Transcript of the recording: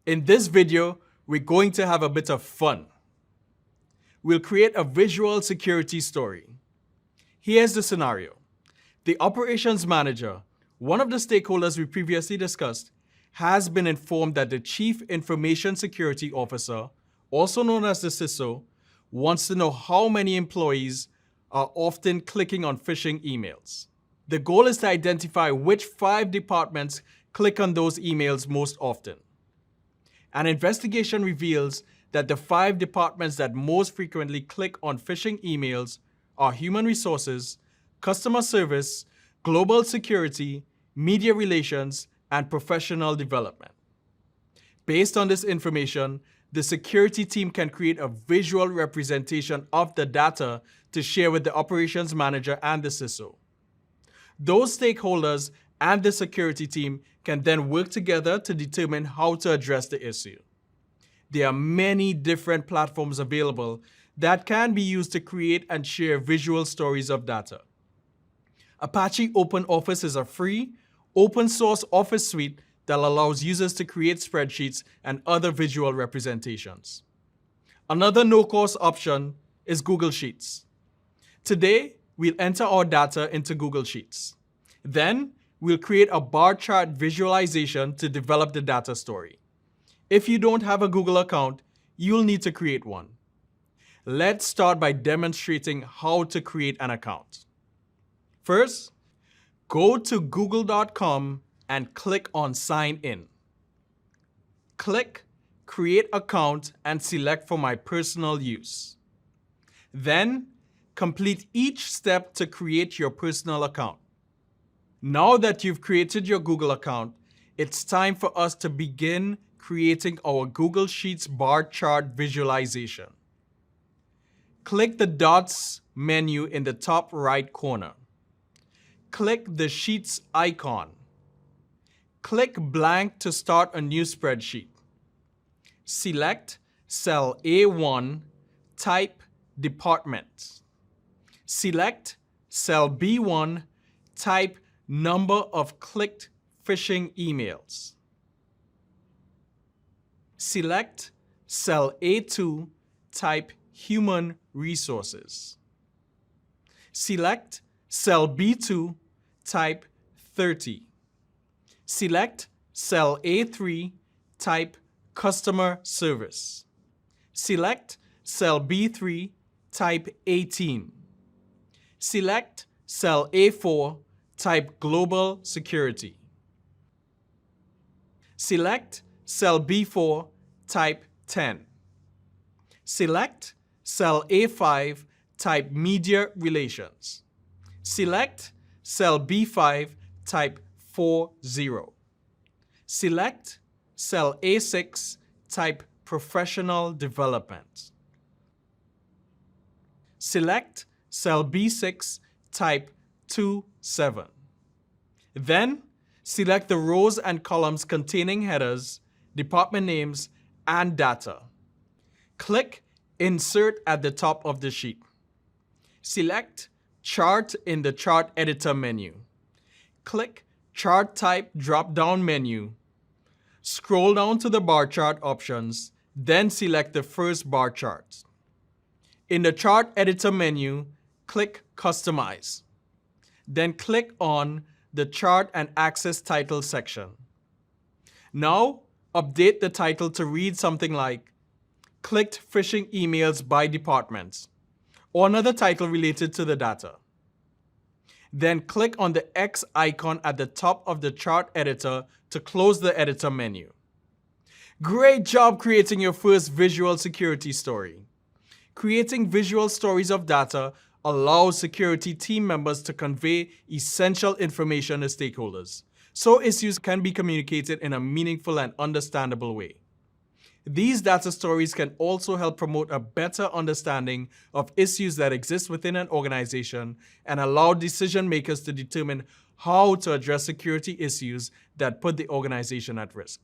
In this video, we're going to have a bit of fun. We'll create a visual security story. Here's the scenario. The operations manager, one of the stakeholders we previously discussed, has been informed that the Chief Information Security Officer, also known as the CISO, wants to know how many employees are often clicking on phishing emails. The goal is to identify which 5 departments click on those emails most often. An investigation reveals that the 5 departments that most frequently click on phishing emails are human resources, customer service, global security, media relations, and professional development. Based on this information, the security team can create a visual representation of the data to share with the operations manager and the CISO. Those stakeholders and the security team can then work together to determine how to address the issue. There are many different platforms available that can be used to create and share visual stories of data. Apache OpenOffice is a free, open-source office suite that allows users to create spreadsheets and other visual representations. Another no-cost option is Google Sheets. Today, we'll enter our data into Google Sheets. Then, we'll create a bar chart visualization to develop the data story. If you don't have a Google account, you'll need to create one. Let's start by demonstrating how to create an account. First, go to google.com and click on Sign In. Click Create Account and select for my personal use. Then, complete each step to create your personal account. Now that you've created your Google account, it's time for us to begin creating our Google Sheets bar chart visualization. Click the dots menu in the top right corner. Click the Sheets icon. Click blank to start a new spreadsheet. Select cell A1, type Department. Select cell B1, type Number of clicked phishing emails. Select cell A2, type Human Resources. Select cell B2, type 30. Select cell A3, type Customer Service. Select cell B3, type 18. Select cell A4, type Global Security. Select cell B4, type 10. Select cell A5, type Media Relations. Select cell B5, type 40. Select cell A6, type Professional Development. Select cell B6, type 27. Then, select the rows and columns containing headers, department names, and data. Click Insert at the top of the sheet. Select Chart in the Chart Editor menu. Click Chart Type drop-down menu. Scroll down to the bar chart options, then select the first bar chart. In the Chart Editor menu, click Customize. Then click on the Chart and Access Title section. Now, update the title to read something like Clicked Phishing Emails by Department, or another title related to the data. Then click on the X icon at the top of the chart editor to close the editor menu. Great job creating your first visual security story. Creating visual stories of data allows security team members to convey essential information to stakeholders, so issues can be communicated in a meaningful and understandable way. These data stories can also help promote a better understanding of issues that exist within an organization and allow decision makers to determine how to address security issues that put the organization at risk.